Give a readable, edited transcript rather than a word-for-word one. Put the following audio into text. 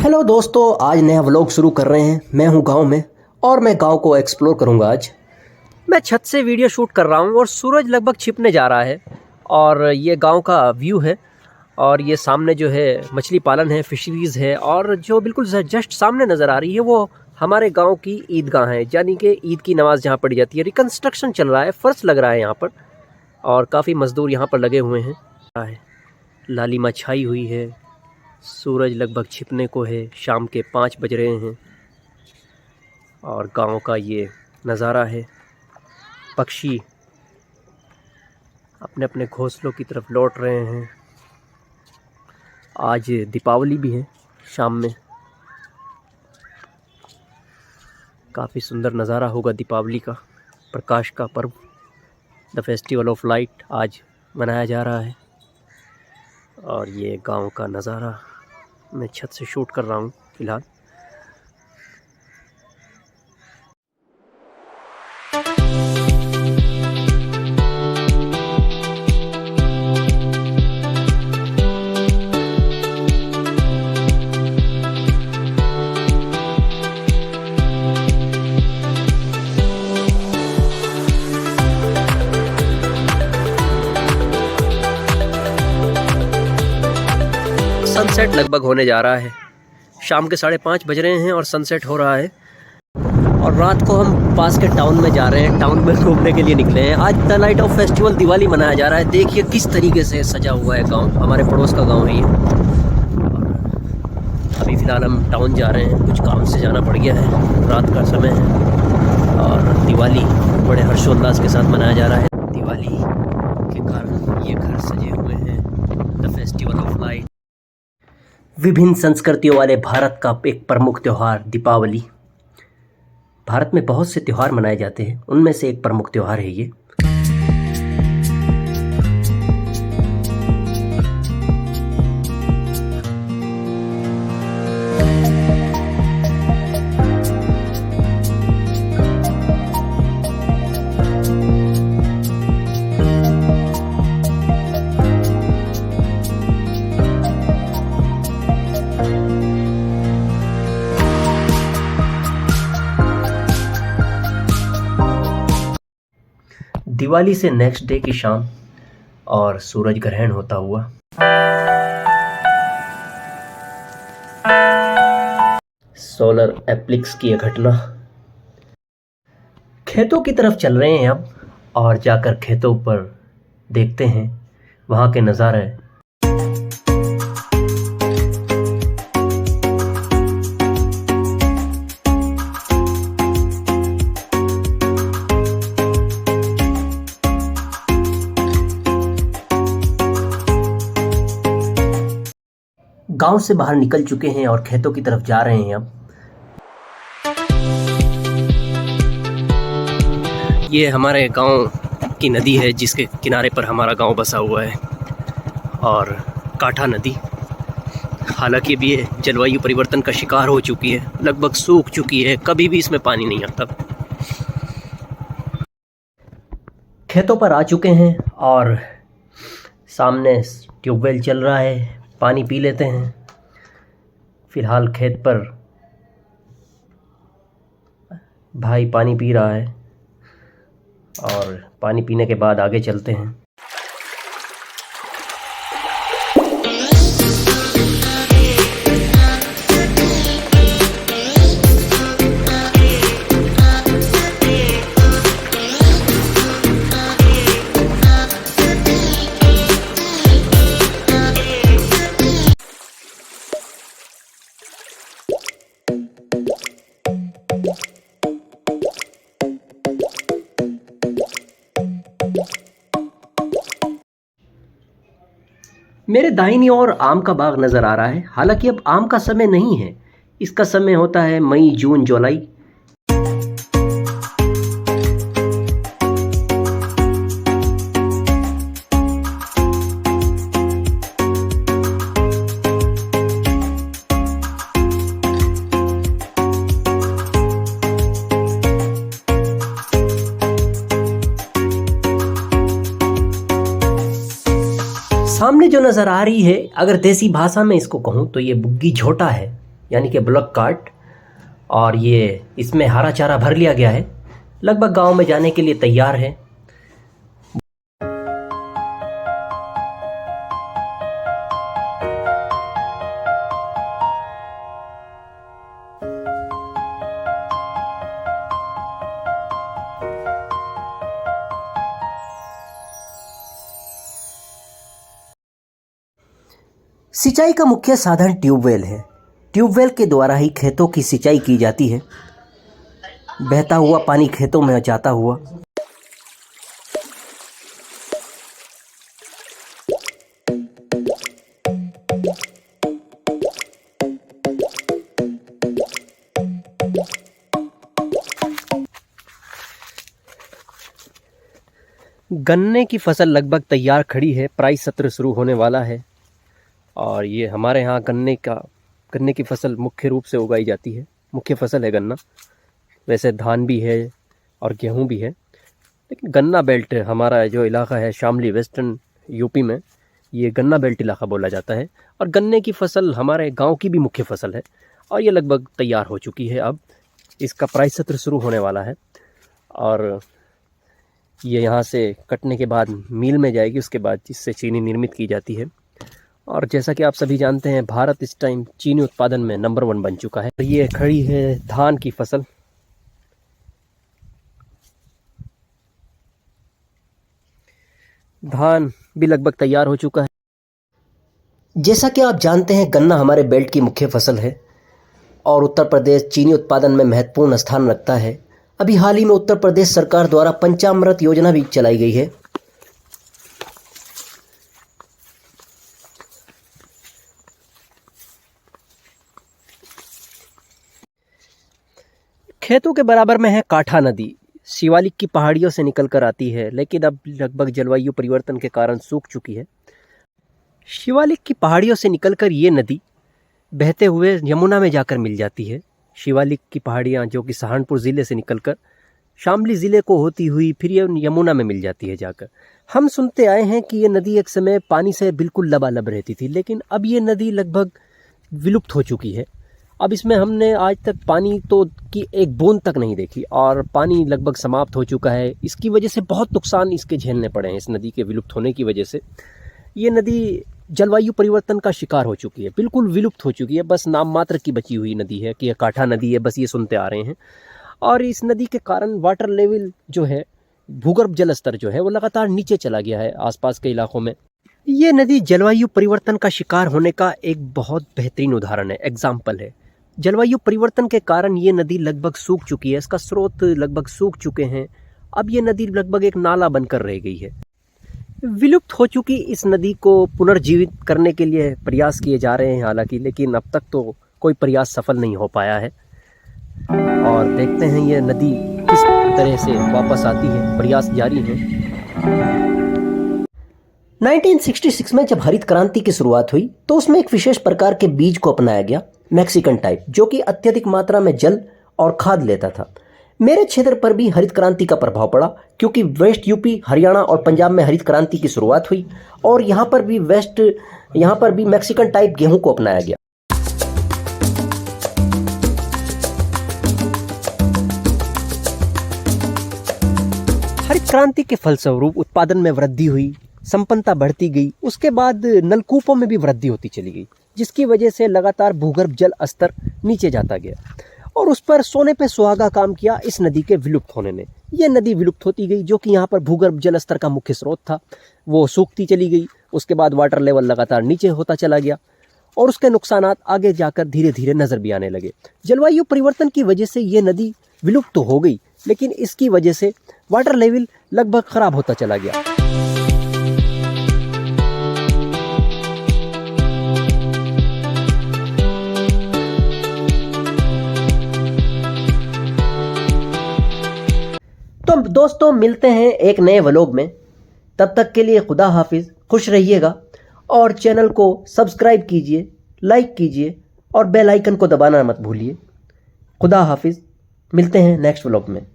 Hello दोस्तों, आज नया व्लॉग शुरू कर रहे हैं। मैं हूं गांव में और मैं गांव को एक्सप्लोर करूंगा। आज मैं छत से वीडियो शूट कर रहा हूं और सूरज लगभग छिपने जा रहा है और ये गांव का व्यू है। और ये सामने जो है मछली पालन है, फिशरीज़ है, और जो बिल्कुल जस्ट सामने नज़र आ रही है वो हमारे गांव की ईदगाह है, यानी कि ईद की नमाज़ जहाँ पढ़ी जाती है। रिकन्स्ट्रक्शन चल रहा है, फर्श लग रहा है यहाँ पर और काफ़ी मज़दूर यहाँ पर लगे हुए हैं। लालिमा छाई हुई है, सूरज लगभग छिपने को है, शाम के 5 बज रहे हैं और गांव का ये नज़ारा है। पक्षी अपने अपने घोंसलों की तरफ लौट रहे हैं। आज दीपावली भी है, शाम में काफ़ी सुंदर नज़ारा होगा। दीपावली का, प्रकाश का पर्व, द फेस्टिवल ऑफ लाइट आज मनाया जा रहा है। और ये गांव का नज़ारा मैं छत से शूट कर रहा हूँ फ़िलहाल। सनसेट लगभग होने जा रहा है। शाम के 5:30 बज रहे हैं और सनसेट हो रहा है। और रात को हम पास के टाउन में जा रहे हैं, टाउन में घूमने के लिए निकले हैं। आज the light of festival Diwali मनाया जा रहा है। देखिए किस तरीके से सजा हुआ है गांव, हमारे पड़ोस का गांव है ये। अभी फ़िलहाल हम टाउन जा रहे हैं, कुछ काम से जाना पड़ गया है। रात का समय है और दिवाली बड़े हर्षोल्लास के साथ मनाया जा रहा है। दिवाली के कारण ये घर सजे हुए हैं, द फेस्टिवल ऑफ लाइट। विभिन्न संस्कृतियों वाले भारत का एक प्रमुख त्यौहार दीपावली। भारत में बहुत से त्यौहार मनाए जाते हैं, उनमें से एक प्रमुख त्यौहार है ये। दिवाली से नेक्स्ट डे की शाम और सूरज ग्रहण होता हुआ। सोलर एप्लिक्स की यह घटना। खेतों की तरफ चल रहे हैं अब और जाकर खेतों पर देखते हैं वहाँ के नज़ारे। गांव से बाहर निकल चुके हैं और खेतों की तरफ जा रहे हैं अब। ये हमारे गांव की नदी है जिसके किनारे पर हमारा गांव बसा हुआ है, और काठा नदी हालांकि भी ये जलवायु परिवर्तन का शिकार हो चुकी है, लगभग सूख चुकी है, कभी भी इसमें पानी नहीं आता। खेतों पर आ चुके हैं और सामने ट्यूबवेल चल रहा है, पानी पी लेते हैं। फ़िलहाल खेत पर भाई पानी पी रहा है और पानी पीने के बाद आगे चलते हैं। मेरे दाहिनी ओर आम का बाग नज़र आ रहा है। हालांकि अब आम का समय नहीं है, इसका समय होता है मई, जून, जुलाई। सामने जो नज़र आ रही है, अगर देसी भाषा में इसको कहूँ तो ये बुग्गी झोटा है, यानी कि ब्लॉक कार्ट, और ये इसमें हरा चारा भर लिया गया है, लगभग गांव में जाने के लिए तैयार है। सिंचाई का मुख्य साधन ट्यूबवेल है। ट्यूबवेल के द्वारा ही खेतों की सिंचाई की जाती है। बहता हुआ पानी खेतों में जाता हुआ गन्ने की फसल लगभग तैयार खड़ी है। प्राइस सत्र शुरू होने वाला है और ये हमारे यहाँ गन्ने की फसल मुख्य रूप से उगाई जाती है। मुख्य फसल है गन्ना। वैसे धान भी है और गेहूं भी है, लेकिन गन्ना बेल्ट हमारा जो इलाका है शामली वेस्टर्न यूपी में, ये गन्ना बेल्ट इलाका बोला जाता है। और गन्ने की फसल हमारे गांव की भी मुख्य फसल है और ये लगभग तैयार हो चुकी है। अब इसका प्राइस सत्र शुरू होने वाला है और ये यहाँ से कटने के बाद मिल में जाएगी, उसके बाद इससे चीनी निर्मित की जाती है। और जैसा कि आप सभी जानते हैं, भारत इस टाइम चीनी उत्पादन में नंबर 1 बन चुका है। ये खड़ी है धान की फसल। धान भी लगभग तैयार हो चुका है। जैसा कि आप जानते हैं, गन्ना हमारे बेल्ट की मुख्य फसल है और उत्तर प्रदेश चीनी उत्पादन में महत्वपूर्ण स्थान रखता है। अभी हाल ही में उत्तर प्रदेश सरकार द्वारा पंचामृत योजना भी चलाई गई है। खेतों के बराबर में है काठा नदी। शिवालिक की पहाड़ियों से निकल कर आती है, लेकिन अब लगभग जलवायु परिवर्तन के कारण सूख चुकी है। शिवालिक की पहाड़ियों से निकलकर ये नदी बहते हुए यमुना में जाकर मिल जाती है। शिवालिक की पहाड़ियाँ जो कि सहारनपुर ज़िले से निकलकर शामली ज़िले को होती हुई फिर ये यमुना में मिल जाती है जाकर। हम सुनते आए हैं कि ये नदी एक समय पानी से बिल्कुल लबालब रहती थी, लेकिन अब ये नदी लगभग विलुप्त हो चुकी है। अब इसमें हमने आज तक पानी तो की एक बूंद तक नहीं देखी और पानी लगभग समाप्त हो चुका है। इसकी वजह से बहुत नुकसान इसके झेलने पड़े हैं। इस नदी के विलुप्त होने की वजह से ये नदी जलवायु परिवर्तन का शिकार हो चुकी है, बिल्कुल विलुप्त हो चुकी है। बस नाम मात्र की बची हुई नदी है कि यह काठा नदी है, बस ये सुनते आ रहे हैं। और इस नदी के कारण वाटर लेवल जो है, भूगर्भ जल स्तर जो है, वो लगातार नीचे चला गया है आसपास के इलाकों में। ये नदी जलवायु परिवर्तन का शिकार होने का एक बहुत बेहतरीन उदाहरण है, एग्जाम्पल है। जलवायु परिवर्तन के कारण ये नदी लगभग सूख चुकी है, इसका स्रोत लगभग सूख चुके हैं। अब ये नदी लगभग एक नाला बनकर रह गई है। विलुप्त हो चुकी इस नदी को पुनर्जीवित करने के लिए प्रयास किए जा रहे हैं हालांकि, लेकिन अब तक तो कोई प्रयास सफल नहीं हो पाया है। और देखते हैं ये नदी किस तरह से वापस आती है, प्रयास जारी है। 1966 में जब हरित क्रांति की शुरुआत हुई तो उसमें एक विशेष प्रकार के बीज को अपनाया गया, मैक्सिकन टाइप, जो कि अत्यधिक मात्रा में जल और खाद लेता था। मेरे क्षेत्र पर भी हरित क्रांति का प्रभाव पड़ा, क्योंकि वेस्ट यूपी, हरियाणा और पंजाब में हरित क्रांति की शुरुआत हुई और यहाँ पर भी मैक्सिकन टाइप गेहूं को अपनाया गया। हरित क्रांति के फलस्वरूप उत्पादन में वृद्धि हुई, संपन्नता बढ़ती गई। उसके बाद नलकूपों में भी वृद्धि होती चली गई, जिसकी वजह से लगातार भूगर्भ जल स्तर नीचे जाता गया और उस पर सोने पे सुहागा काम किया इस नदी के विलुप्त होने ने। यह नदी विलुप्त होती गई, जो कि यहाँ पर भूगर्भ जल स्तर का मुख्य स्रोत था, वो सूखती चली गई। उसके बाद वाटर लेवल लगातार नीचे होता चला गया और उसके नुकसानात आगे जाकर धीरे धीरे नजर भी आने लगे। जलवायु परिवर्तन की वजह से ये नदी विलुप्त तो हो गई, लेकिन इसकी वजह से वाटर लेवल लगभग खराब होता चला गया। तो दोस्तों, मिलते हैं एक नए व्लॉग में। तब तक के लिए खुदा हाफिज, खुश रहिएगा और चैनल को सब्सक्राइब कीजिए, लाइक कीजिए और बेल आइकन को दबाना मत भूलिए। खुदा हाफिज, मिलते हैं नेक्स्ट व्लॉग में।